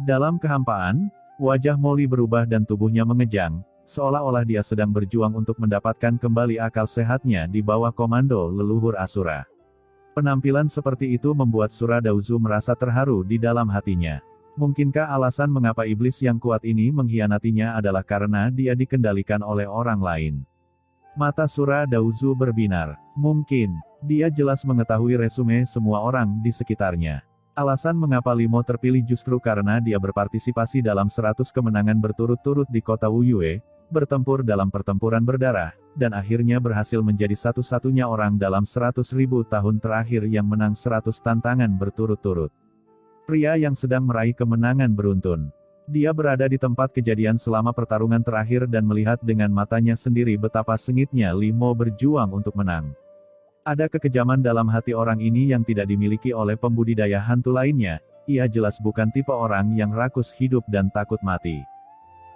Dalam kehampaan, wajah Molly berubah dan tubuhnya mengejang, seolah-olah dia sedang berjuang untuk mendapatkan kembali akal sehatnya di bawah komando leluhur Asura. Penampilan seperti itu membuat Suradauzu merasa terharu di dalam hatinya. Mungkinkah alasan mengapa iblis yang kuat ini mengkhianatinya adalah karena dia dikendalikan oleh orang lain? Mata Suradauzu berbinar. Mungkin, dia jelas mengetahui resume semua orang di sekitarnya. Alasan mengapa Limo terpilih justru karena dia berpartisipasi dalam 100 kemenangan berturut-turut di kota Wuyue, bertempur dalam pertempuran berdarah, dan akhirnya berhasil menjadi satu-satunya orang dalam 100.000 tahun terakhir yang menang 100 tantangan berturut-turut. Pria yang sedang meraih kemenangan beruntun. Dia berada di tempat kejadian selama pertarungan terakhir dan melihat dengan matanya sendiri betapa sengitnya Limo berjuang untuk menang. Ada kekejaman dalam hati orang ini yang tidak dimiliki oleh pembudidaya hantu lainnya. Ia jelas bukan tipe orang yang rakus hidup dan takut mati.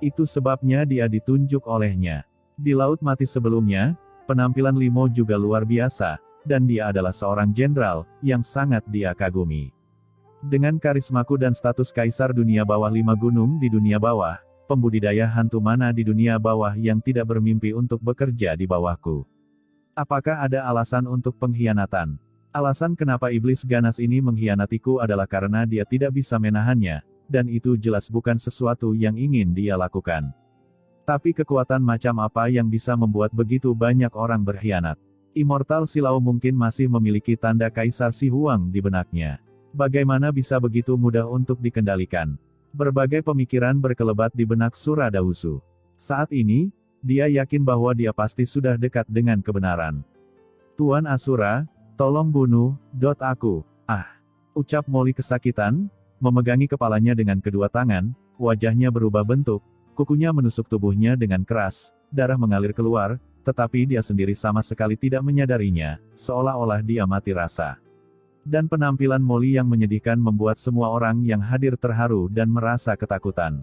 Itu sebabnya dia ditunjuk olehnya. Di Laut Mati sebelumnya, penampilan Limo juga luar biasa, dan dia adalah seorang jenderal yang sangat dia kagumi. Dengan karismaku dan status kaisar dunia bawah 5 gunung di dunia bawah, pembudidaya hantu mana di dunia bawah yang tidak bermimpi untuk bekerja di bawahku? Apakah ada alasan untuk pengkhianatan? Alasan kenapa iblis ganas ini mengkhianatiku adalah karena dia tidak bisa menahannya, dan itu jelas bukan sesuatu yang ingin dia lakukan. Tapi kekuatan macam apa yang bisa membuat begitu banyak orang berkhianat? Immortal Silau mungkin masih memiliki tanda Kaisar Si Huang di benaknya. Bagaimana bisa begitu mudah untuk dikendalikan? Berbagai pemikiran berkelebat di benak Suradahusu. Saat ini, dia yakin bahwa dia pasti sudah dekat dengan kebenaran. Tuan Asura, tolong bunuh, aku. Ucap Molly kesakitan, memegangi kepalanya dengan kedua tangan, wajahnya berubah bentuk, kukunya menusuk tubuhnya dengan keras, darah mengalir keluar, tetapi dia sendiri sama sekali tidak menyadarinya, seolah-olah dia mati rasa. Dan penampilan Molly yang menyedihkan membuat semua orang yang hadir terharu dan merasa ketakutan.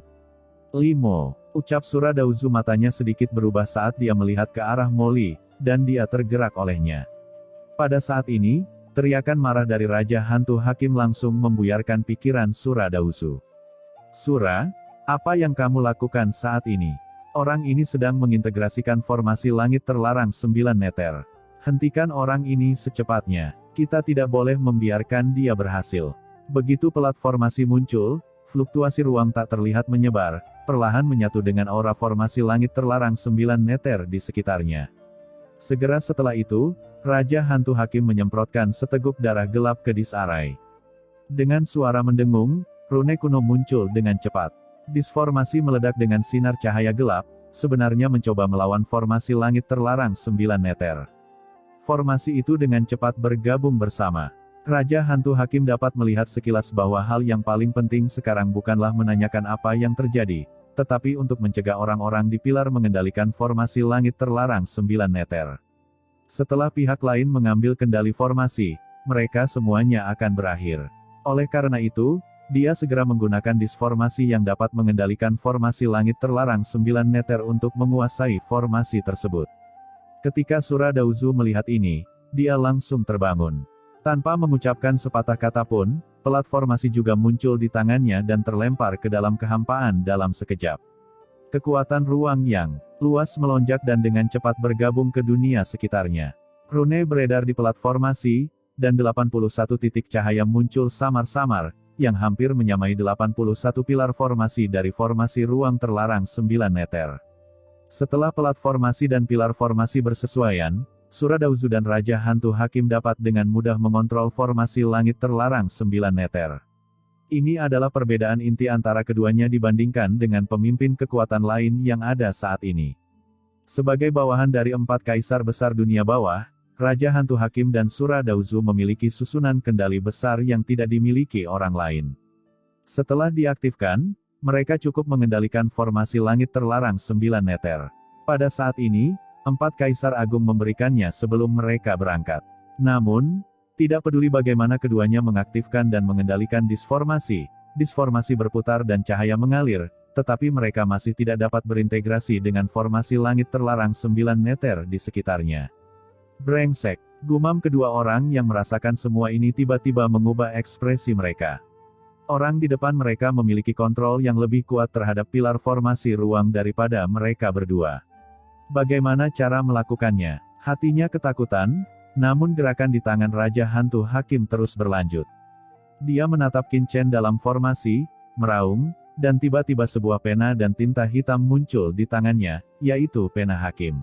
Limo, ucap Suradahusu, matanya sedikit berubah saat dia melihat ke arah Molly, dan dia tergerak olehnya. Pada saat ini, teriakan marah dari Raja Hantu Hakim langsung membuyarkan pikiran Suradahusu. Sura, apa yang kamu lakukan saat ini? Orang ini sedang mengintegrasikan formasi langit terlarang 9 meter. Hentikan orang ini secepatnya. Kita tidak boleh membiarkan dia berhasil. Begitu pelat formasi muncul, fluktuasi ruang tak terlihat menyebar, perlahan menyatu dengan aura formasi langit terlarang 9 meter di sekitarnya. Segera setelah itu, Raja Hantu Hakim menyemprotkan seteguk darah gelap ke disarai. Dengan suara mendengung, rune kuno muncul dengan cepat. Disformasi meledak dengan sinar cahaya gelap, sebenarnya mencoba melawan formasi langit terlarang 9 meter. Formasi itu dengan cepat bergabung bersama. Raja Hantu Hakim dapat melihat sekilas bahwa hal yang paling penting sekarang bukanlah menanyakan apa yang terjadi, tetapi untuk mencegah orang-orang di pilar mengendalikan formasi langit terlarang 9 meter. Setelah pihak lain mengambil kendali formasi, mereka semuanya akan berakhir. Oleh karena itu, dia segera menggunakan disformasi yang dapat mengendalikan formasi langit terlarang 9 meter untuk menguasai formasi tersebut. Ketika Suradahusu melihat ini, dia langsung terbangun. Tanpa mengucapkan sepatah kata pun, pelat formasi juga muncul di tangannya dan terlempar ke dalam kehampaan dalam sekejap. Kekuatan ruang yang luas melonjak dan dengan cepat bergabung ke dunia sekitarnya. Rune beredar di pelat formasi, dan 81 titik cahaya muncul samar-samar, yang hampir menyamai 81 pilar formasi dari formasi ruang terlarang 9 meter. Setelah pelat formasi dan pilar formasi bersesuaian, Suradahusu dan Raja Hantu Hakim dapat dengan mudah mengontrol formasi langit terlarang 9 meter. Ini adalah perbedaan inti antara keduanya dibandingkan dengan pemimpin kekuatan lain yang ada saat ini. Sebagai bawahan dari 4 kaisar besar dunia bawah, Raja Hantu Hakim dan Suradahusu memiliki susunan kendali besar yang tidak dimiliki orang lain. Setelah diaktifkan, mereka cukup mengendalikan formasi langit terlarang 9 meter. Pada saat ini, 4 kaisar agung memberikannya sebelum mereka berangkat. Namun, tidak peduli bagaimana keduanya mengaktifkan dan mengendalikan disformasi berputar dan cahaya mengalir, tetapi mereka masih tidak dapat berintegrasi dengan formasi langit terlarang 9 meter di sekitarnya. Brengsek, gumam kedua orang yang merasakan semua ini tiba-tiba mengubah ekspresi mereka. Orang di depan mereka memiliki kontrol yang lebih kuat terhadap pilar formasi ruang daripada mereka berdua. Bagaimana cara melakukannya? Hatinya ketakutan, namun gerakan di tangan Raja Hantu Hakim terus berlanjut. Dia menatap Qin Chen dalam formasi, meraung, dan tiba-tiba sebuah pena dan tinta hitam muncul di tangannya, yaitu pena hakim.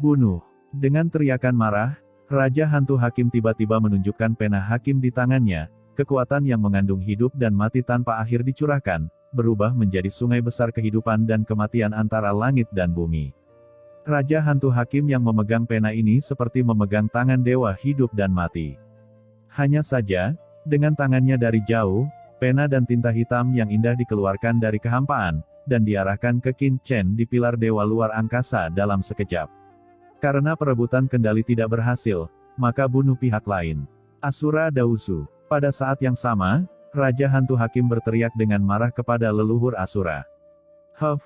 Bunuh! Dengan teriakan marah, Raja Hantu Hakim tiba-tiba menunjukkan pena hakim di tangannya. Kekuatan yang mengandung hidup dan mati tanpa akhir dicurahkan, berubah menjadi sungai besar kehidupan dan kematian antara langit dan bumi. Raja Hantu Hakim yang memegang pena ini seperti memegang tangan dewa hidup dan mati. Hanya saja, dengan tangannya dari jauh, pena dan tinta hitam yang indah dikeluarkan dari kehampaan, dan diarahkan ke Qin Chen di pilar dewa luar angkasa dalam sekejap. Karena perebutan kendali tidak berhasil, maka bunuh pihak lain. Asura Dauzu. Pada saat yang sama, Raja Hantu Hakim berteriak dengan marah kepada leluhur Asura. Huff!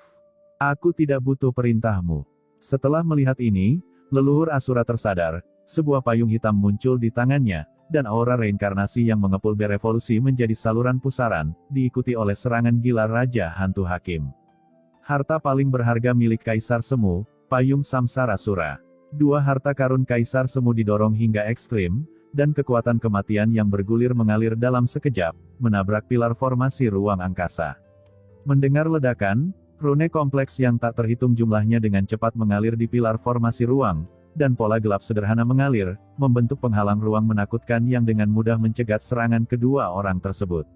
Aku tidak butuh perintahmu. Setelah melihat ini, leluhur Asura tersadar, sebuah payung hitam muncul di tangannya, dan aura reinkarnasi yang mengepul berevolusi menjadi saluran pusaran, diikuti oleh serangan gila Raja Hantu Hakim. Harta paling berharga milik Kaisar Semu, Payung Samsara Sura. Dua harta karun Kaisar Semu didorong hingga ekstrim, dan kekuatan kematian yang bergulir mengalir dalam sekejap, menabrak pilar formasi ruang angkasa. Mendengar ledakan, rune kompleks yang tak terhitung jumlahnya dengan cepat mengalir di pilar formasi ruang, dan pola gelap sederhana mengalir, membentuk penghalang ruang menakutkan yang dengan mudah mencegat serangan kedua orang tersebut.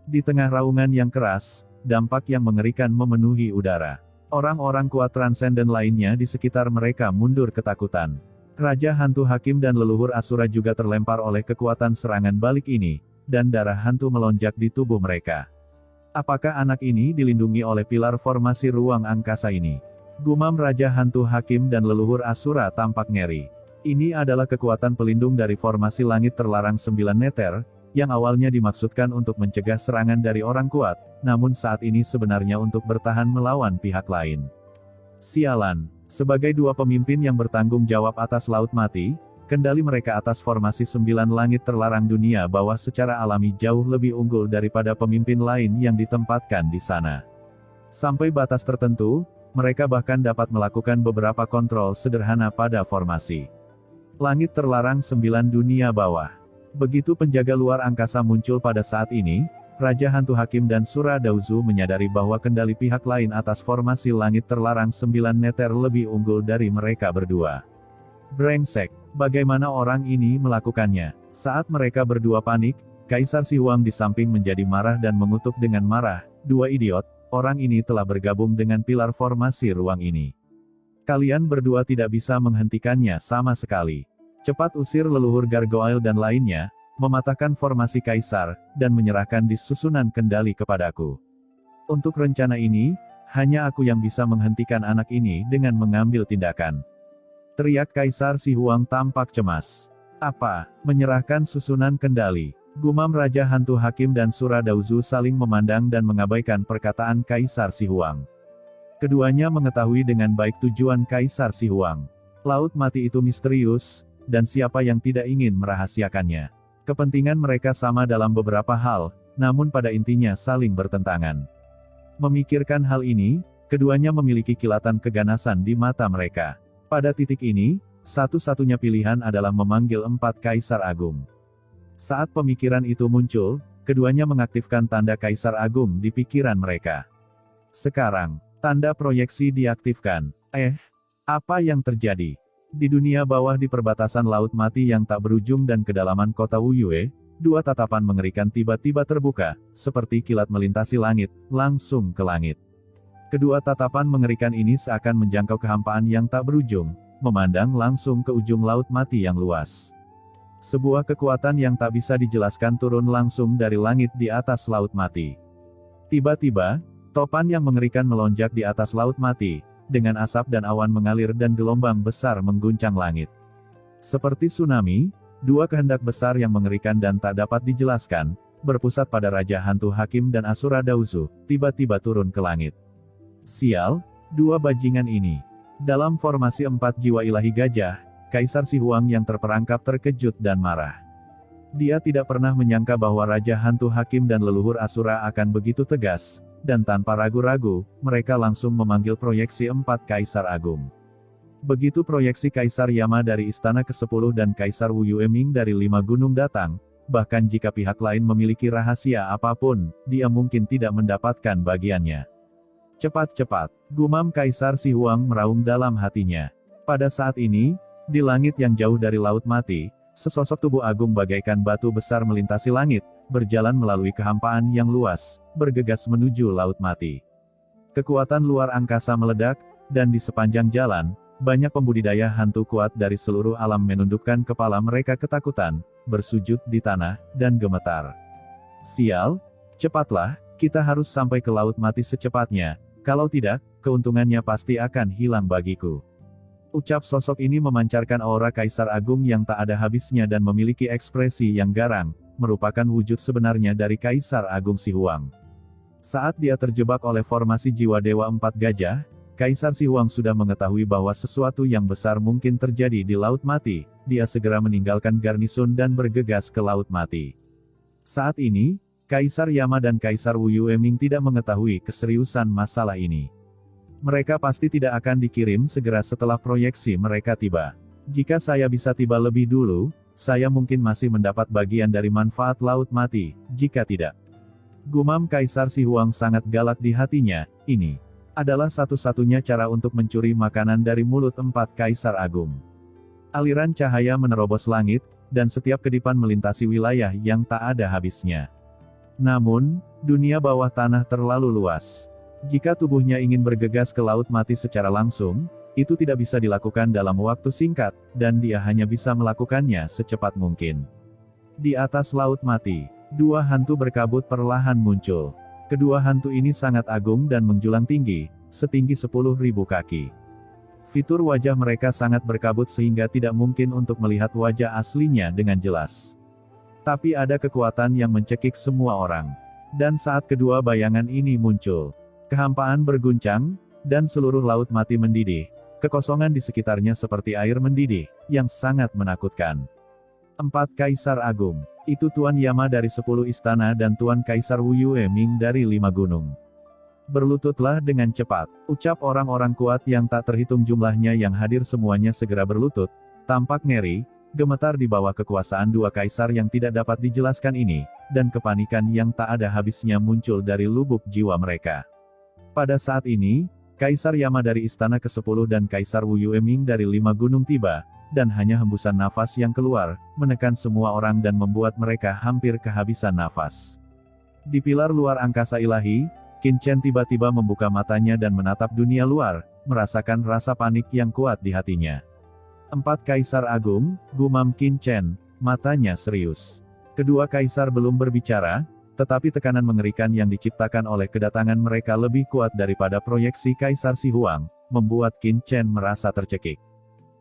Di tengah raungan yang keras, dampak yang mengerikan memenuhi udara. Orang-orang kuat transenden lainnya di sekitar mereka mundur ketakutan. Raja Hantu Hakim dan leluhur Asura juga terlempar oleh kekuatan serangan balik ini, dan darah hantu melonjak di tubuh mereka. Apakah anak ini dilindungi oleh pilar formasi ruang angkasa ini? Gumam Raja Hantu Hakim dan leluhur Asura tampak ngeri. Ini adalah kekuatan pelindung dari formasi langit terlarang 9 meter, yang awalnya dimaksudkan untuk mencegah serangan dari orang kuat, namun saat ini sebenarnya untuk bertahan melawan pihak lain. Sialan! Sebagai dua pemimpin yang bertanggung jawab atas Laut Mati, kendali mereka atas formasi 9 langit terlarang dunia bawah secara alami jauh lebih unggul daripada pemimpin lain yang ditempatkan di sana. Sampai batas tertentu, mereka bahkan dapat melakukan beberapa kontrol sederhana pada formasi langit terlarang 9 dunia bawah. Begitu penjaga luar angkasa muncul pada saat ini, Raja Hantu Hakim dan Sura Dauzu menyadari bahwa kendali pihak lain atas formasi langit terlarang 9 meter lebih unggul dari mereka berdua. Brengsek, bagaimana orang ini melakukannya? Saat mereka berdua panik, Kaisar Si Huang di samping menjadi marah dan mengutuk dengan marah, "Dua idiot, orang ini telah bergabung dengan pilar formasi ruang ini. Kalian berdua tidak bisa menghentikannya sama sekali. Cepat usir leluhur Gargoyle dan lainnya, mematahkan formasi Kaisar, dan menyerahkan di susunan kendali kepadaku. Untuk rencana ini, hanya aku yang bisa menghentikan anak ini dengan mengambil tindakan." Teriak Kaisar Si Huang tampak cemas. Apa? Menyerahkan susunan kendali? Gumam Raja Hantu Hakim dan Sura Dauzu saling memandang dan mengabaikan perkataan Kaisar Si Huang. Keduanya mengetahui dengan baik tujuan Kaisar Si Huang. Laut Mati itu misterius, dan siapa yang tidak ingin merahasiakannya. Kepentingan mereka sama dalam beberapa hal, namun pada intinya saling bertentangan. Memikirkan hal ini, keduanya memiliki kilatan keganasan di mata mereka. Pada titik ini, satu-satunya pilihan adalah memanggil 4 Kaisar Agung. Saat pemikiran itu muncul, keduanya mengaktifkan tanda Kaisar Agung di pikiran mereka. Sekarang, tanda proyeksi diaktifkan. Apa yang terjadi? Di dunia bawah di perbatasan Laut Mati yang tak berujung dan kedalaman kota Wuyue, dua tatapan mengerikan tiba-tiba terbuka, seperti kilat melintasi langit, langsung ke langit. Kedua tatapan mengerikan ini seakan menjangkau kehampaan yang tak berujung, memandang langsung ke ujung Laut Mati yang luas. Sebuah kekuatan yang tak bisa dijelaskan turun langsung dari langit di atas Laut Mati. Tiba-tiba, topan yang mengerikan melonjak di atas Laut Mati, dengan asap dan awan mengalir dan gelombang besar mengguncang langit. Seperti tsunami, dua kehendak besar yang mengerikan dan tak dapat dijelaskan, berpusat pada Raja Hantu Hakim dan Asura Dauzu, tiba-tiba turun ke langit. Sial, dua bajingan ini. Dalam formasi 4 jiwa ilahi gajah, Kaisar Si Huang yang terperangkap terkejut dan marah. Dia tidak pernah menyangka bahwa Raja Hantu Hakim dan leluhur Asura akan begitu tegas, dan tanpa ragu-ragu, mereka langsung memanggil proyeksi 4 Kaisar Agung. Begitu proyeksi Kaisar Yama dari Istana ke-10 dan Kaisar Wu Yueming dari 5 gunung datang, bahkan jika pihak lain memiliki rahasia apapun, dia mungkin tidak mendapatkan bagiannya. Cepat-cepat, gumam Kaisar Si Huang meraung dalam hatinya. Pada saat ini, di langit yang jauh dari Laut Mati, sesosok tubuh agung bagaikan batu besar melintasi langit, berjalan melalui kehampaan yang luas, bergegas menuju Laut Mati. Kekuatan luar angkasa meledak, dan di sepanjang jalan, banyak pembudidaya hantu kuat dari seluruh alam menundukkan kepala mereka ketakutan, bersujud di tanah, dan gemetar. Sial, cepatlah, kita harus sampai ke Laut Mati secepatnya, kalau tidak, keuntungannya pasti akan hilang bagiku. Ucap sosok ini memancarkan aura Kaisar Agung yang tak ada habisnya dan memiliki ekspresi yang garang, merupakan wujud sebenarnya dari Kaisar Agung Si Huang. Saat dia terjebak oleh formasi jiwa Dewa 4 Gajah, Kaisar Si Huang sudah mengetahui bahwa sesuatu yang besar mungkin terjadi di Laut Mati, dia segera meninggalkan garnison dan bergegas ke Laut Mati. Saat ini, Kaisar Yama dan Kaisar Wu Yueming tidak mengetahui keseriusan masalah ini. Mereka pasti tidak akan dikirim segera setelah proyeksi mereka tiba. Jika saya bisa tiba lebih dulu, saya mungkin masih mendapat bagian dari manfaat Laut Mati, jika tidak. Gumam Kaisar Si Huang sangat galak di hatinya, ini adalah satu-satunya cara untuk mencuri makanan dari mulut 4 Kaisar Agung. Aliran cahaya menerobos langit, dan setiap kedipan melintasi wilayah yang tak ada habisnya. Namun, dunia bawah tanah terlalu luas. Jika tubuhnya ingin bergegas ke Laut Mati secara langsung, itu tidak bisa dilakukan dalam waktu singkat, dan dia hanya bisa melakukannya secepat mungkin. Di atas Laut Mati, 2 hantu berkabut perlahan muncul. Kedua hantu ini sangat agung dan menjulang tinggi, setinggi 10.000 kaki. Fitur wajah mereka sangat berkabut sehingga tidak mungkin untuk melihat wajah aslinya dengan jelas. Tapi ada kekuatan yang mencekik semua orang. Dan saat kedua bayangan ini muncul, kehampaan berguncang, dan seluruh Laut Mati mendidih. Kekosongan di sekitarnya seperti air mendidih, yang sangat menakutkan. 4 Kaisar Agung, itu Tuan Yama dari 10 istana dan Tuan Kaisar Wu Yueming dari 5 gunung. Berlututlah dengan cepat, ucap orang-orang kuat yang tak terhitung jumlahnya yang hadir semuanya segera berlutut, tampak ngeri, gemetar di bawah kekuasaan 2 kaisar yang tidak dapat dijelaskan ini, dan kepanikan yang tak ada habisnya muncul dari lubuk jiwa mereka. Pada saat ini, Kaisar Yama dari Istana ke-10 dan Kaisar Wu Yueming dari 5 gunung tiba, dan hanya hembusan nafas yang keluar, menekan semua orang dan membuat mereka hampir kehabisan nafas. Di pilar luar angkasa ilahi, Qin Chen tiba-tiba membuka matanya dan menatap dunia luar, merasakan rasa panik yang kuat di hatinya. 4 Kaisar Agung, gumam Qin Chen, matanya serius. Kedua kaisar belum berbicara, tetapi tekanan mengerikan yang diciptakan oleh kedatangan mereka lebih kuat daripada proyeksi Kaisar Si Huang, membuat Qin Chen merasa tercekik.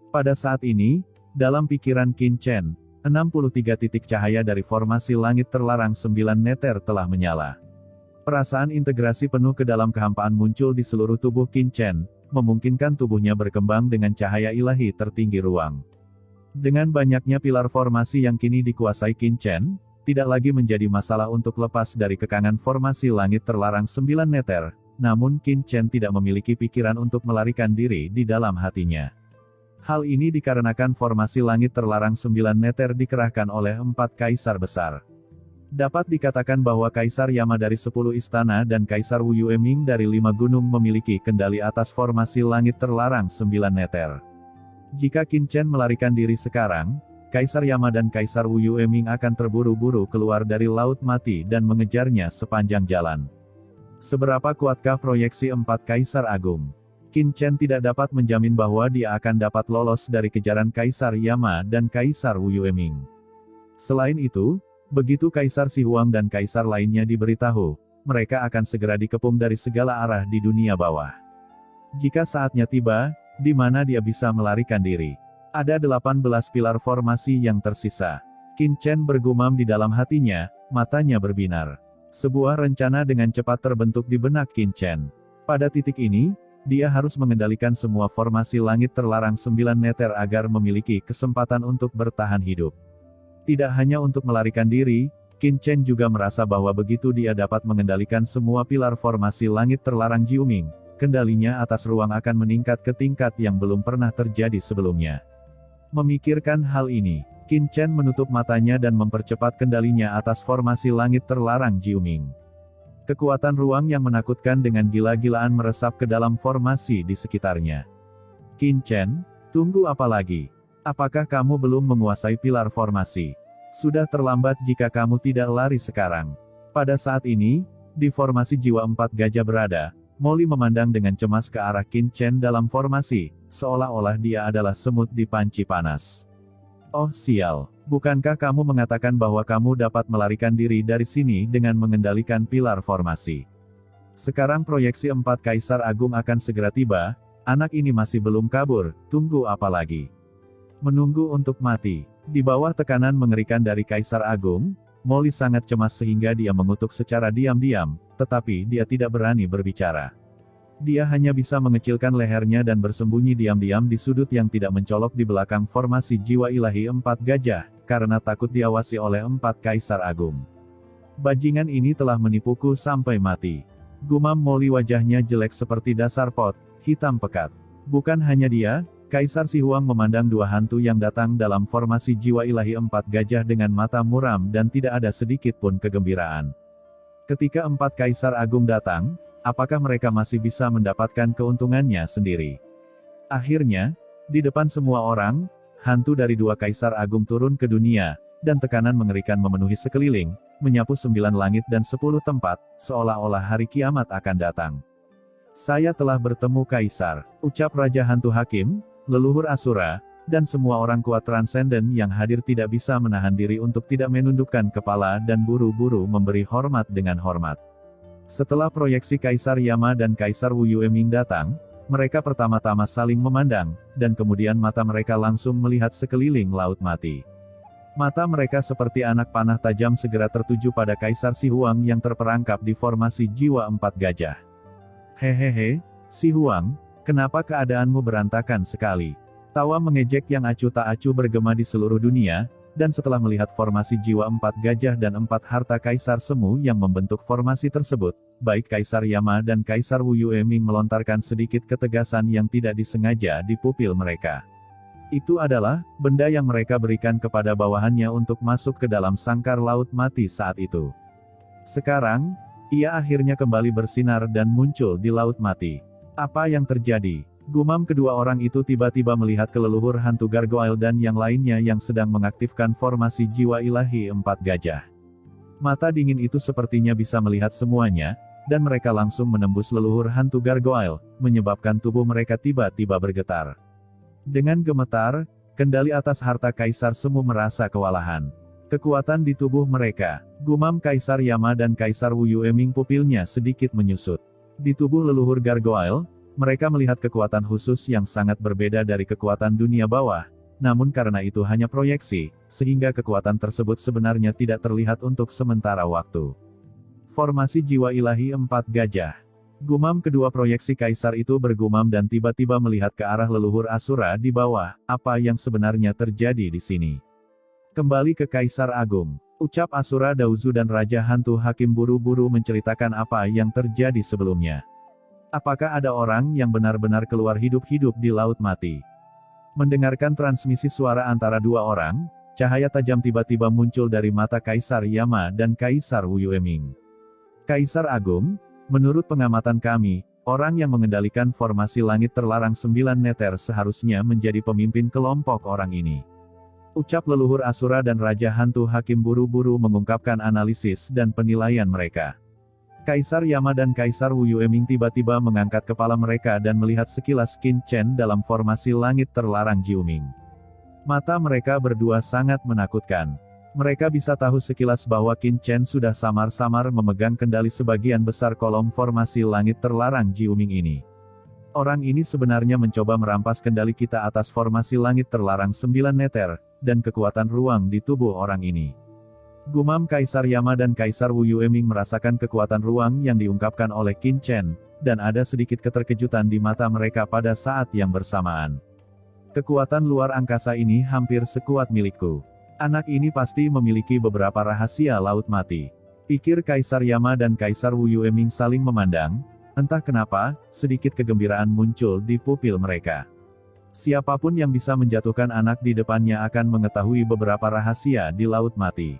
Pada saat ini, dalam pikiran Qin Chen, 63 titik cahaya dari formasi langit terlarang 9 neter telah menyala. Perasaan integrasi penuh ke dalam kehampaan muncul di seluruh tubuh Qin Chen, memungkinkan tubuhnya berkembang dengan cahaya ilahi tertinggi ruang. Dengan banyaknya pilar formasi yang kini dikuasai Qin Chen, tidak lagi menjadi masalah untuk lepas dari kekangan formasi langit terlarang 9 neter, namun Qin Chen tidak memiliki pikiran untuk melarikan diri di dalam hatinya. Hal ini dikarenakan formasi langit terlarang 9 neter dikerahkan oleh 4 kaisar besar. Dapat dikatakan bahwa Kaisar Yama dari 10 istana dan Kaisar Wu Yueming dari 5 gunung memiliki kendali atas formasi langit terlarang 9 neter. Jika Qin Chen melarikan diri sekarang, Kaisar Yama dan Kaisar Wu Yueming akan terburu-buru keluar dari Laut Mati dan mengejarnya sepanjang jalan. Seberapa kuatkah proyeksi 4 Kaisar Agung? Qin Chen tidak dapat menjamin bahwa dia akan dapat lolos dari kejaran Kaisar Yama dan Kaisar Wu Yueming. Selain itu, begitu Kaisar Si Huang dan Kaisar lainnya diberitahu, mereka akan segera dikepung dari segala arah di dunia bawah. Jika saatnya tiba, di mana dia bisa melarikan diri? Ada 18 pilar formasi yang tersisa. Qin Chen bergumam di dalam hatinya, matanya berbinar. Sebuah rencana dengan cepat terbentuk di benak Qin Chen. Pada titik ini, dia harus mengendalikan semua formasi langit terlarang 9 neter agar memiliki kesempatan untuk bertahan hidup. Tidak hanya untuk melarikan diri, Qin Chen juga merasa bahwa begitu dia dapat mengendalikan semua pilar formasi langit terlarang Jiuming, kendalinya atas ruang akan meningkat ke tingkat yang belum pernah terjadi sebelumnya. Memikirkan hal ini, Qin Chen menutup matanya dan mempercepat kendalinya atas formasi langit terlarang Jiuming. Kekuatan ruang yang menakutkan dengan gila-gilaan meresap ke dalam formasi di sekitarnya. Qin Chen, tunggu apa lagi? Apakah kamu belum menguasai pilar formasi? Sudah terlambat jika kamu tidak lari sekarang. Pada saat ini, di formasi jiwa 4 gajah berada, Molly memandang dengan cemas ke arah Qin Chen dalam formasi, seolah-olah dia adalah semut di panci panas. Oh sial, bukankah kamu mengatakan bahwa kamu dapat melarikan diri dari sini dengan mengendalikan pilar formasi? Sekarang proyeksi 4 Kaisar Agung akan segera tiba, anak ini masih belum kabur, tunggu apa lagi? Menunggu untuk mati. Di bawah tekanan mengerikan dari Kaisar Agung, Molly sangat cemas sehingga dia mengutuk secara diam-diam, tetapi dia tidak berani berbicara. Dia hanya bisa mengecilkan lehernya dan bersembunyi diam-diam di sudut yang tidak mencolok di belakang formasi jiwa ilahi 4 gajah, karena takut diawasi oleh 4 Kaisar Agung. Bajingan ini telah menipuku sampai mati. Gumam Molly, wajahnya jelek seperti dasar pot, hitam pekat. Bukan hanya dia, Kaisar Si Huang memandang dua hantu yang datang dalam formasi jiwa ilahi 4 gajah dengan mata muram dan tidak ada sedikit pun kegembiraan. Ketika 4 Kaisar Agung datang, apakah mereka masih bisa mendapatkan keuntungannya sendiri? Akhirnya, di depan semua orang, hantu dari 2 Kaisar Agung turun ke dunia, dan tekanan mengerikan memenuhi sekeliling, menyapu 9 langit dan 10 tempat, seolah-olah hari kiamat akan datang. Saya telah bertemu Kaisar, ucap Raja Hantu Hakim, leluhur Asura, dan semua orang kuat transenden yang hadir tidak bisa menahan diri untuk tidak menundukkan kepala dan buru-buru memberi hormat dengan hormat. Setelah proyeksi Kaisar Yama dan Kaisar Wu Yueming datang, mereka pertama-tama saling memandang, dan kemudian mata mereka langsung melihat sekeliling laut mati. Mata mereka seperti anak panah tajam segera tertuju pada Kaisar Si Huang yang terperangkap di formasi jiwa 4 gajah. Hehehe, Si Huang, kenapa keadaanmu berantakan sekali? Tawa mengejek yang acuh tak acuh bergema di seluruh dunia, dan setelah melihat formasi jiwa 4 gajah dan 4 harta Kaisar Semu yang membentuk formasi tersebut, baik Kaisar Yama dan Kaisar Wu Yueming melontarkan sedikit ketegasan yang tidak disengaja di pupil mereka. Itu adalah benda yang mereka berikan kepada bawahannya untuk masuk ke dalam sangkar laut mati saat itu. Sekarang, ia akhirnya kembali bersinar dan muncul di laut mati. Apa yang terjadi? Gumam kedua orang itu tiba-tiba melihat ke leluhur hantu gargoyle dan yang lainnya yang sedang mengaktifkan formasi jiwa ilahi 4 gajah. Mata dingin itu sepertinya bisa melihat semuanya, dan mereka langsung menembus leluhur hantu gargoyle, menyebabkan tubuh mereka tiba-tiba bergetar. Dengan gemetar, kendali atas harta Kaisar Semu merasa kewalahan. Kekuatan di tubuh mereka, gumam Kaisar Yama dan Kaisar Wu Yueming, pupilnya sedikit menyusut. Di tubuh leluhur gargoyle, mereka melihat kekuatan khusus yang sangat berbeda dari kekuatan dunia bawah, namun karena itu hanya proyeksi, sehingga kekuatan tersebut sebenarnya tidak terlihat untuk sementara waktu. Formasi jiwa ilahi 4 gajah. Gumam kedua proyeksi Kaisar itu bergumam dan tiba-tiba melihat ke arah leluhur Asura di bawah, apa yang sebenarnya terjadi di sini. Kembali ke Kaisar Agung, ucap Asura Dauzu dan Raja Hantu Hakim buru-buru menceritakan apa yang terjadi sebelumnya. Apakah ada orang yang benar-benar keluar hidup-hidup di laut mati? Mendengarkan transmisi suara antara dua orang, cahaya tajam tiba-tiba muncul dari mata Kaisar Yama dan Kaisar Wu Yueming. Kaisar Agung, menurut pengamatan kami, orang yang mengendalikan formasi langit terlarang 9 neter seharusnya menjadi pemimpin kelompok orang ini. Ucap leluhur Asura dan Raja Hantu Hakim buru-buru mengungkapkan analisis dan penilaian mereka. Kaisar Yama dan Kaisar Wu Yueming tiba-tiba mengangkat kepala mereka dan melihat sekilas Qin Chen dalam formasi langit terlarang Jiuming. Mata mereka berdua sangat menakutkan. Mereka bisa tahu sekilas bahwa Qin Chen sudah samar-samar memegang kendali sebagian besar kolom formasi langit terlarang Jiuming ini. Orang ini sebenarnya mencoba merampas kendali kita atas formasi langit terlarang 9 neter, dan kekuatan ruang di tubuh orang ini. Gumam Kaisar Yama dan Kaisar Wu Yueming merasakan kekuatan ruang yang diungkapkan oleh Qin Chen, dan ada sedikit keterkejutan di mata mereka pada saat yang bersamaan. Kekuatan luar angkasa ini hampir sekuat milikku. Anak ini pasti memiliki beberapa rahasia laut mati. Pikir Kaisar Yama dan Kaisar Wu Yueming saling memandang. Entah kenapa, sedikit kegembiraan muncul di pupil mereka. Siapapun yang bisa menjatuhkan anak di depannya akan mengetahui beberapa rahasia di laut mati.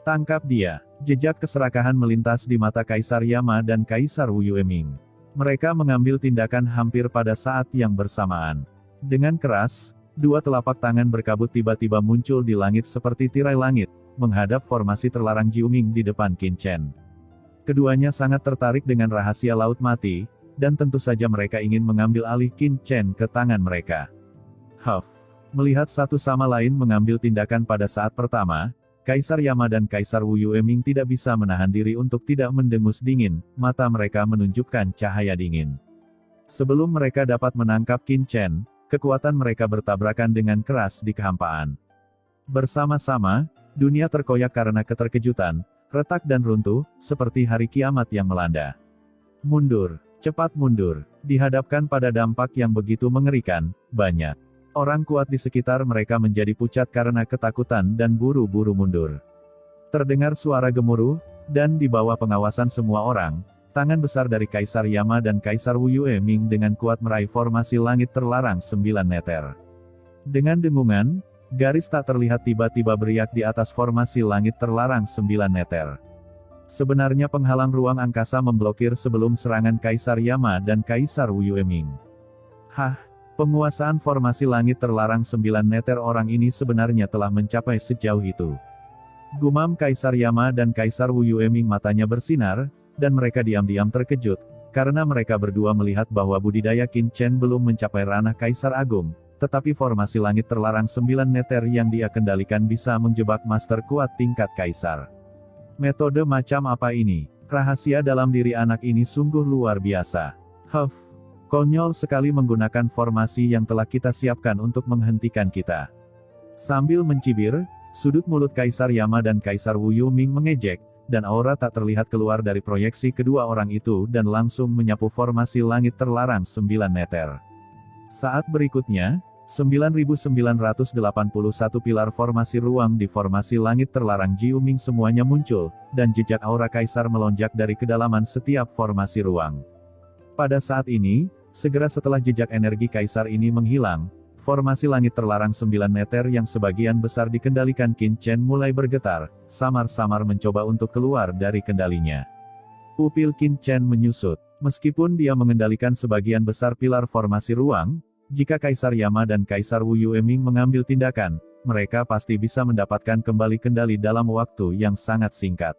Tangkap dia. Jejak keserakahan melintas di mata Kaisar Yama dan Kaisar Wu Yueming. Mereka mengambil tindakan hampir pada saat yang bersamaan. Dengan keras, dua telapak tangan berkabut tiba-tiba muncul di langit seperti tirai langit, menghadap formasi terlarang Jiuming di depan Qin Chen. Keduanya sangat tertarik dengan rahasia laut mati, dan tentu saja mereka ingin mengambil alih Qin Chen ke tangan mereka. Melihat satu sama lain mengambil tindakan pada saat pertama, Kaisar Yama dan Kaisar Wu Yueming tidak bisa menahan diri untuk tidak mendengus dingin, mata mereka menunjukkan cahaya dingin. Sebelum mereka dapat menangkap Qin Chen, kekuatan mereka bertabrakan dengan keras di kehampaan. Bersama-sama, dunia terkoyak karena keterkejutan, retak dan runtuh, seperti hari kiamat yang melanda. Mundur, cepat mundur, dihadapkan pada dampak yang begitu mengerikan, banyak orang kuat di sekitar mereka menjadi pucat karena ketakutan dan buru-buru mundur. Terdengar suara gemuruh, dan di bawah pengawasan semua orang, tangan besar dari Kaisar Yama dan Kaisar Wu Yueming dengan kuat meraih formasi langit terlarang 9 meter. Dengan dengungan, garis tak terlihat tiba-tiba beriak di atas formasi langit terlarang 9 meter. Sebenarnya penghalang ruang angkasa memblokir sebelum serangan Kaisar Yama dan Kaisar Wu Yueming. Penguasaan formasi langit terlarang 9 meter orang ini sebenarnya telah mencapai sejauh itu. Gumam Kaisar Yama dan Kaisar Wu Yueming matanya bersinar, dan mereka diam-diam terkejut, karena mereka berdua melihat bahwa budidaya Qin Chen belum mencapai ranah Kaisar Agung, tetapi formasi langit terlarang 9 meter yang dia kendalikan bisa menjebak master kuat tingkat Kaisar. Metode macam apa ini? Rahasia dalam diri anak ini sungguh luar biasa. Konyol sekali menggunakan formasi yang telah kita siapkan untuk menghentikan kita. Sambil mencibir, sudut mulut Kaisar Yama dan Kaisar Wu Yueming mengejek, dan aura tak terlihat keluar dari proyeksi kedua orang itu dan langsung menyapu formasi langit terlarang 9 meter. Saat berikutnya, 9.981 pilar formasi ruang di formasi langit terlarang Jiuming semuanya muncul, dan jejak aura Kaisar melonjak dari kedalaman setiap formasi ruang. Pada saat ini, segera setelah jejak energi Kaisar ini menghilang, formasi langit terlarang 9 meter yang sebagian besar dikendalikan Qin Chen mulai bergetar, samar-samar mencoba untuk keluar dari kendalinya. Pupil Qin Chen menyusut. Meskipun dia mengendalikan sebagian besar pilar formasi ruang, jika Kaisar Yama dan Kaisar Wu Yueming mengambil tindakan, mereka pasti bisa mendapatkan kembali kendali dalam waktu yang sangat singkat.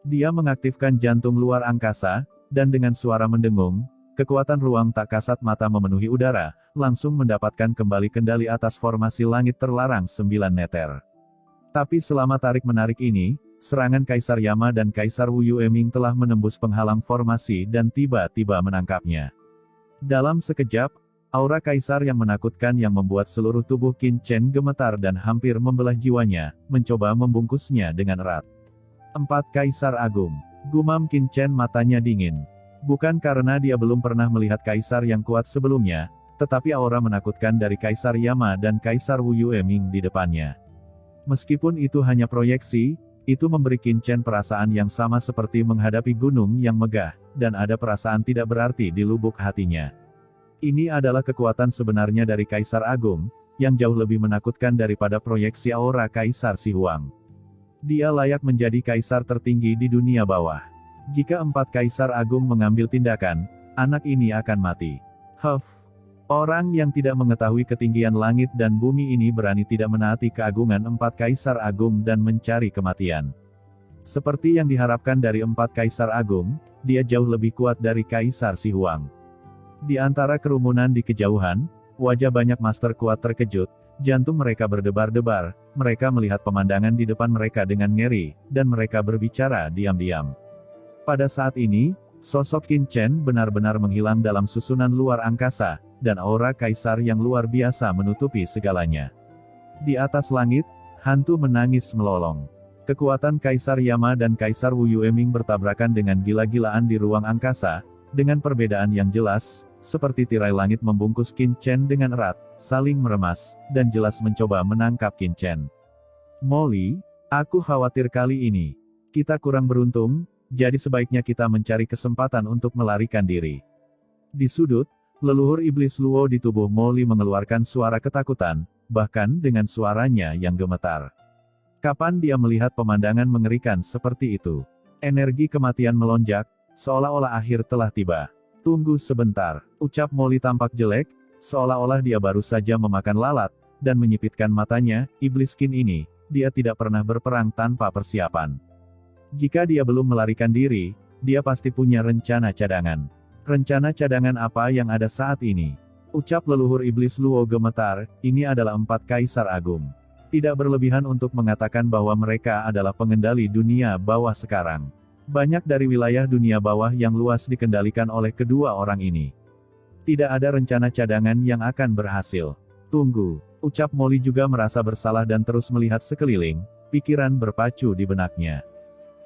Dia mengaktifkan jantung luar angkasa, dan dengan suara mendengung, kekuatan ruang tak kasat mata memenuhi udara, langsung mendapatkan kembali kendali atas formasi langit terlarang 9 meter. Tapi selama tarik-menarik ini, serangan Kaisar Yama dan Kaisar Wu Yueming telah menembus penghalang formasi dan tiba-tiba menangkapnya. Dalam sekejap, aura Kaisar yang menakutkan yang membuat seluruh tubuh Qin Chen gemetar dan hampir membelah jiwanya, mencoba membungkusnya dengan erat. 4 Kaisar Agung. Gumam Qin Chen matanya dingin. Bukan karena dia belum pernah melihat Kaisar yang kuat sebelumnya, tetapi aura menakutkan dari Kaisar Yama dan Kaisar Wu Yueming di depannya. Meskipun itu hanya proyeksi, itu memberi Qin Chen perasaan yang sama seperti menghadapi gunung yang megah, dan ada perasaan tidak berarti di lubuk hatinya. Ini adalah kekuatan sebenarnya dari Kaisar Agung, yang jauh lebih menakutkan daripada proyeksi aura Kaisar Si Huang. Dia layak menjadi Kaisar tertinggi di dunia bawah. Jika 4 Kaisar Agung mengambil tindakan, anak ini akan mati. Orang yang tidak mengetahui ketinggian langit dan bumi ini berani tidak menaati keagungan 4 Kaisar Agung dan mencari kematian. Seperti yang diharapkan dari 4 Kaisar Agung, dia jauh lebih kuat dari Kaisar Si Huang. Di antara kerumunan di kejauhan, wajah banyak master kuat terkejut, jantung mereka berdebar-debar, mereka melihat pemandangan di depan mereka dengan ngeri, dan mereka berbicara diam-diam. Pada saat ini, sosok Qin Chen benar-benar menghilang dalam susunan luar angkasa, dan aura Kaisar yang luar biasa menutupi segalanya. Di atas langit, hantu menangis melolong. Kekuatan Kaisar Yama dan Kaisar Wu Yueming bertabrakan dengan gila-gilaan di ruang angkasa, dengan perbedaan yang jelas, seperti tirai langit membungkus Qin Chen dengan erat, saling meremas, dan jelas mencoba menangkap Qin Chen. Molly, aku khawatir kali ini kita kurang beruntung, jadi sebaiknya kita mencari kesempatan untuk melarikan diri. Di sudut, leluhur iblis Luo di tubuh Molly mengeluarkan suara ketakutan, bahkan dengan suaranya yang gemetar. Kapan dia melihat pemandangan mengerikan seperti itu? Energi kematian melonjak, seolah-olah akhir telah tiba. Tunggu sebentar, ucap Molly tampak jelek, seolah-olah dia baru saja memakan lalat, dan menyipitkan matanya. Iblis Qin ini, dia tidak pernah berperang tanpa persiapan. Jika dia belum melarikan diri, dia pasti punya rencana cadangan. Rencana cadangan apa yang ada saat ini? Ucap leluhur iblis Luo gemetar, ini adalah 4 kaisar agung. Tidak berlebihan untuk mengatakan bahwa mereka adalah pengendali dunia bawah sekarang. Banyak dari wilayah dunia bawah yang luas dikendalikan oleh kedua orang ini. Tidak ada rencana cadangan yang akan berhasil. Tunggu, ucap Molly juga merasa bersalah dan terus melihat sekeliling, pikiran berpacu di benaknya.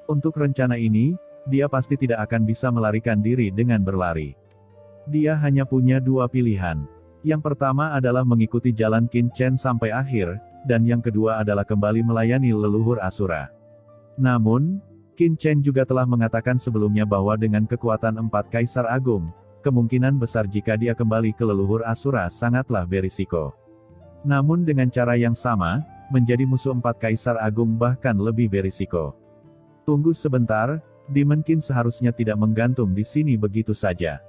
Untuk rencana ini, dia pasti tidak akan bisa melarikan diri dengan berlari. Dia hanya punya 2 pilihan. Yang pertama adalah mengikuti jalan Qin Chen sampai akhir, dan yang kedua adalah kembali melayani leluhur Asura. Namun, Qin Chen juga telah mengatakan sebelumnya bahwa dengan kekuatan 4 kaisar agung, kemungkinan besar jika dia kembali ke leluhur Asura sangatlah berisiko. Namun dengan cara yang sama, menjadi musuh 4 kaisar agung bahkan lebih berisiko. Tunggu sebentar, Demon Qin seharusnya tidak menggantung di sini begitu saja.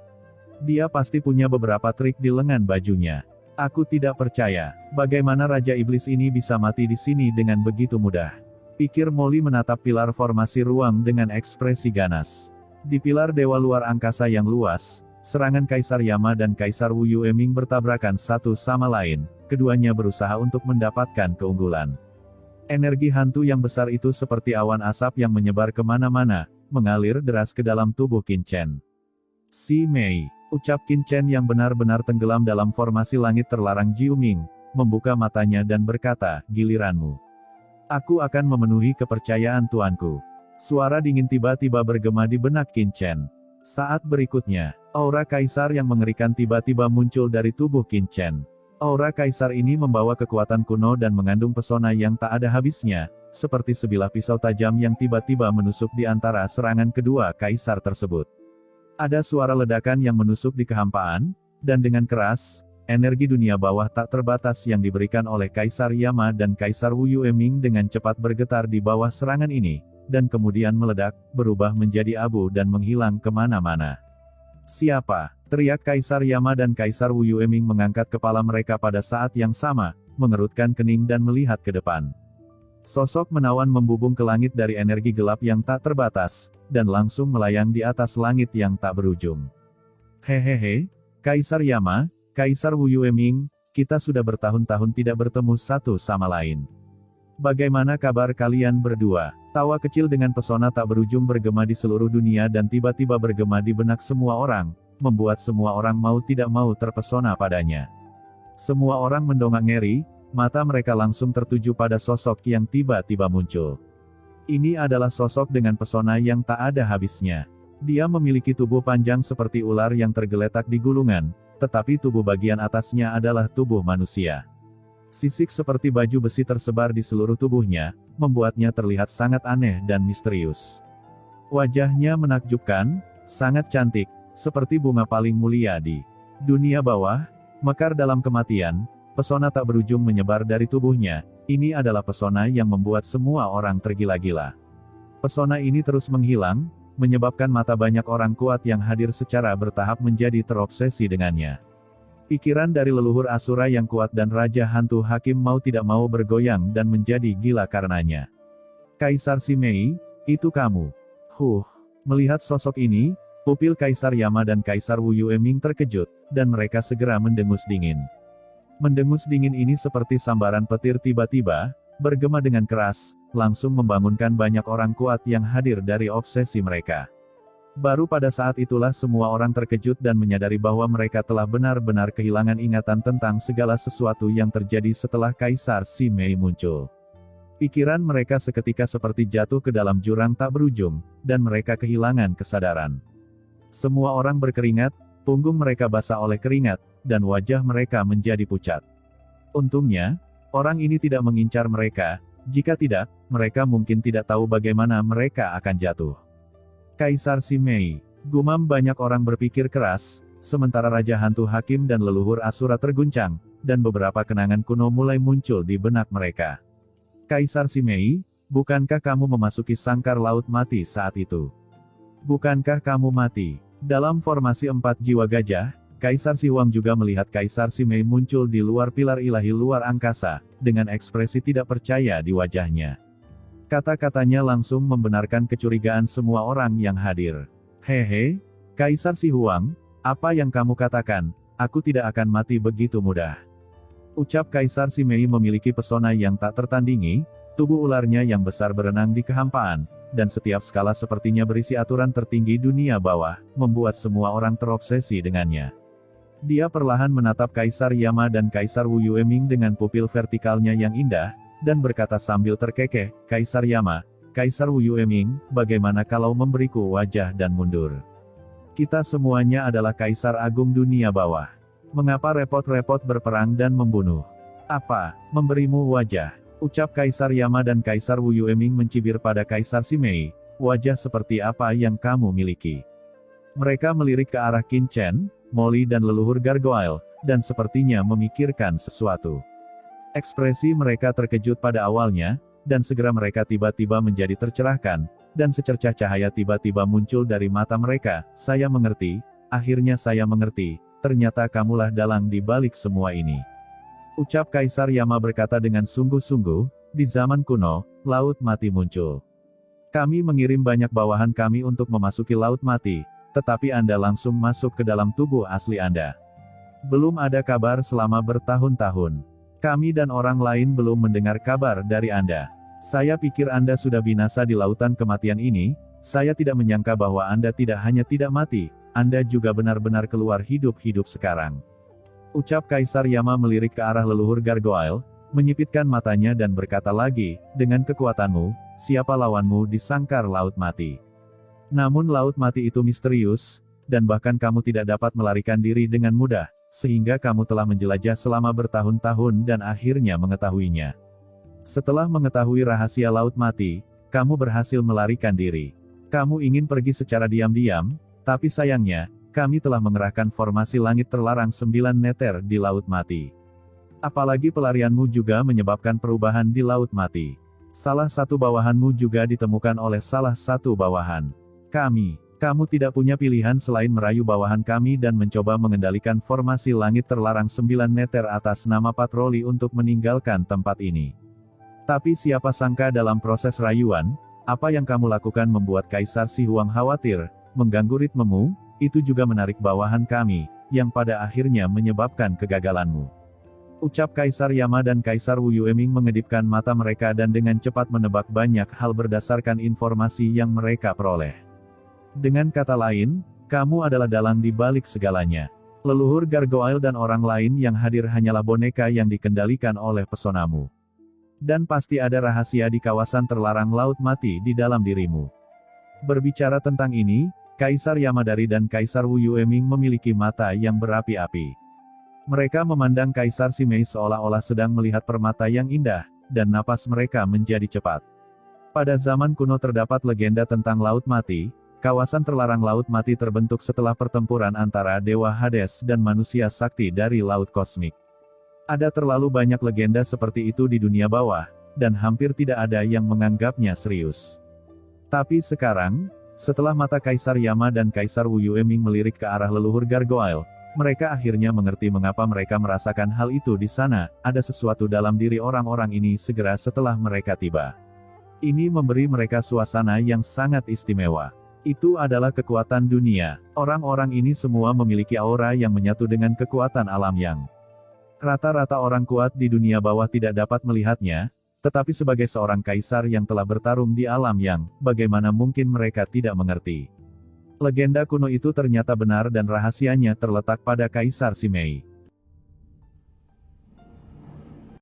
Dia pasti punya beberapa trik di lengan bajunya. Aku tidak percaya, bagaimana Raja Iblis ini bisa mati di sini dengan begitu mudah. Pikir Molly menatap pilar formasi ruang dengan ekspresi ganas. Di pilar Dewa Luar Angkasa yang luas, serangan Kaisar Yama dan Kaisar Wu Yueming bertabrakan satu sama lain, keduanya berusaha untuk mendapatkan keunggulan. Energi hantu yang besar itu seperti awan asap yang menyebar kemana-mana, mengalir deras ke dalam tubuh Qin Chen. Si Mei, ucap Qin Chen yang benar-benar tenggelam dalam formasi langit terlarang Jiu Ming, membuka matanya dan berkata, giliranmu. Aku akan memenuhi kepercayaan tuanku. Suara dingin tiba-tiba bergema di benak Qin Chen. Saat berikutnya, aura kaisar yang mengerikan tiba-tiba muncul dari tubuh Qin Chen. Aura kaisar ini membawa kekuatan kuno dan mengandung pesona yang tak ada habisnya, seperti sebilah pisau tajam yang tiba-tiba menusuk di antara serangan kedua kaisar tersebut. Ada suara ledakan yang menusuk di kehampaan, dan dengan keras, energi dunia bawah tak terbatas yang diberikan oleh Kaisar Yama dan Kaisar Wu Yueming dengan cepat bergetar di bawah serangan ini, dan kemudian meledak, berubah menjadi abu dan menghilang kemana-mana. Siapa? Teriak Kaisar Yama dan Kaisar Wu Yueming mengangkat kepala mereka pada saat yang sama, mengerutkan kening dan melihat ke depan. Sosok menawan membubung ke langit dari energi gelap yang tak terbatas, dan langsung melayang di atas langit yang tak berujung. Hehehe, Kaisar Yama, Kaisar Wu Yueming, kita sudah bertahun-tahun tidak bertemu satu sama lain. Bagaimana kabar kalian berdua? Tawa kecil dengan pesona tak berujung bergema di seluruh dunia dan tiba-tiba bergema di benak semua orang, membuat semua orang mau tidak mau terpesona padanya. Semua orang mendongak ngeri, mata mereka langsung tertuju pada sosok yang tiba-tiba muncul. Ini adalah sosok dengan pesona yang tak ada habisnya. Dia memiliki tubuh panjang seperti ular yang tergeletak di gulungan, tetapi tubuh bagian atasnya adalah tubuh manusia. Sisik seperti baju besi tersebar di seluruh tubuhnya, membuatnya terlihat sangat aneh dan misterius. Wajahnya menakjubkan, sangat cantik, seperti bunga paling mulia di dunia bawah, mekar dalam kematian, pesona tak berujung menyebar dari tubuhnya. Ini adalah pesona yang membuat semua orang tergila-gila. Pesona ini terus menghilang, menyebabkan mata banyak orang kuat yang hadir secara bertahap menjadi terobsesi dengannya. Pikiran dari leluhur Asura yang kuat dan Raja Hantu Hakim mau tidak mau bergoyang dan menjadi gila karenanya. Kaisar Si Mei, itu kamu. Melihat sosok ini, pupil Kaisar Yama dan Kaisar Wu Yueming terkejut, dan mereka segera mendengus dingin. Mendengus dingin ini seperti sambaran petir tiba-tiba, bergema dengan keras, langsung membangunkan banyak orang kuat yang hadir dari obsesi mereka. Baru pada saat itulah semua orang terkejut dan menyadari bahwa mereka telah benar-benar kehilangan ingatan tentang segala sesuatu yang terjadi setelah Kaisar Si Mei muncul. Pikiran mereka seketika seperti jatuh ke dalam jurang tak berujung, dan mereka kehilangan kesadaran. Semua orang berkeringat, punggung mereka basah oleh keringat, dan wajah mereka menjadi pucat. Untungnya, orang ini tidak mengincar mereka, Jika tidak, mereka mungkin tidak tahu bagaimana mereka akan jatuh. Kaisar Simei. Gumam banyak orang berpikir keras, sementara Raja Hantu Hakim dan leluhur Asura terguncang, dan beberapa kenangan kuno mulai muncul di benak mereka. Kaisar Simei, bukankah kamu memasuki sangkar laut mati saat itu? Bukankah kamu mati? Dalam formasi 4 jiwa gajah, Kaisar Sihuang juga melihat Kaisar Simei muncul di luar pilar ilahi luar angkasa, dengan ekspresi tidak percaya di wajahnya. Kata-katanya langsung membenarkan kecurigaan semua orang yang hadir. Hehe, Kaisar Sihuang, apa yang kamu katakan, aku tidak akan mati begitu mudah. Ucap Kaisar Simei memiliki pesona yang tak tertandingi, tubuh ularnya yang besar berenang di kehampaan, dan setiap skala sepertinya berisi aturan tertinggi dunia bawah, membuat semua orang terobsesi dengannya. Dia perlahan menatap Kaisar Yama dan Kaisar Wu Yueming dengan pupil vertikalnya yang indah, dan berkata sambil terkekeh, Kaisar Yama, Kaisar Wu Yueming, bagaimana kalau memberiku wajah dan mundur? Kita semuanya adalah Kaisar Agung dunia bawah. Mengapa repot-repot berperang dan membunuh? Apa, memberimu wajah? Ucap Kaisar Yama dan Kaisar Wu Yueming mencibir pada Kaisar Simei, wajah seperti apa yang kamu miliki? Mereka melirik ke arah Qin Chen, Molly dan leluhur Gargoyle, dan sepertinya memikirkan sesuatu. Ekspresi mereka terkejut pada awalnya, dan segera mereka tiba-tiba menjadi tercerahkan, dan secercah cahaya tiba-tiba muncul dari mata mereka. Saya mengerti, akhirnya saya mengerti, ternyata kamulah dalang di balik semua ini. Ucap Kaisar Yama berkata dengan sungguh-sungguh, di zaman kuno, Laut Mati muncul. Kami mengirim banyak bawahan kami untuk memasuki Laut Mati, tetapi Anda langsung masuk ke dalam tubuh asli Anda. Belum ada kabar selama bertahun-tahun. Kami dan orang lain belum mendengar kabar dari Anda. Saya pikir Anda sudah binasa di lautan kematian ini, saya tidak menyangka bahwa Anda tidak hanya tidak mati, Anda juga benar-benar keluar hidup-hidup sekarang. Ucap Kaisar Yama melirik ke arah leluhur Gargoyle, menyipitkan matanya dan berkata lagi, dengan kekuatanmu, siapa lawanmu di sangkar Laut Mati? Namun Laut Mati itu misterius, dan bahkan kamu tidak dapat melarikan diri dengan mudah, sehingga kamu telah menjelajah selama bertahun-tahun dan akhirnya mengetahuinya. Setelah mengetahui rahasia Laut Mati, kamu berhasil melarikan diri. Kamu ingin pergi secara diam-diam, tapi sayangnya, kami telah mengerahkan formasi langit terlarang 9 meter di Laut Mati. Apalagi pelarianmu juga menyebabkan perubahan di Laut Mati. Salah satu bawahanmu juga ditemukan oleh salah satu bawahan kami. Kamu tidak punya pilihan selain merayu bawahan kami dan mencoba mengendalikan formasi langit terlarang 9 meter atas nama patroli untuk meninggalkan tempat ini. Tapi siapa sangka dalam proses rayuan, apa yang kamu lakukan membuat Kaisar Sihuang khawatir, mengganggu ritmemu, itu juga menarik bawahan kami, yang pada akhirnya menyebabkan kegagalanmu. Ucap Kaisar Yama dan Kaisar Wu Yueming mengedipkan mata mereka dan dengan cepat menebak banyak hal berdasarkan informasi yang mereka peroleh. Dengan kata lain, kamu adalah dalang di balik segalanya. Leluhur Gargoyle dan orang lain yang hadir hanyalah boneka yang dikendalikan oleh pesonamu. Dan pasti ada rahasia di kawasan terlarang Laut Mati di dalam dirimu. Berbicara tentang ini, Kaisar Yamadari dan Kaisar Wu Yueming memiliki mata yang berapi-api. Mereka memandang Kaisar Simei seolah-olah sedang melihat permata yang indah, dan napas mereka menjadi cepat. Pada zaman kuno terdapat legenda tentang Laut Mati. Kawasan terlarang Laut Mati terbentuk setelah pertempuran antara Dewa Hades dan manusia sakti dari Laut Kosmik. Ada terlalu banyak legenda seperti itu di dunia bawah, dan hampir tidak ada yang menganggapnya serius. Tapi sekarang, setelah mata Kaisar Yama dan Kaisar Wu Yueming melirik ke arah leluhur Gargoyle, mereka akhirnya mengerti mengapa mereka merasakan hal itu di sana. Ada sesuatu dalam diri orang-orang ini segera setelah mereka tiba. Ini memberi mereka suasana yang sangat istimewa. Itu adalah kekuatan dunia. Orang-orang ini semua memiliki aura yang menyatu dengan kekuatan alam yang rata-rata orang kuat di dunia bawah tidak dapat melihatnya, tetapi sebagai seorang kaisar yang telah bertarung di alam yang, bagaimana mungkin mereka tidak mengerti. Legenda kuno itu ternyata benar dan rahasianya terletak pada Kaisar Simei.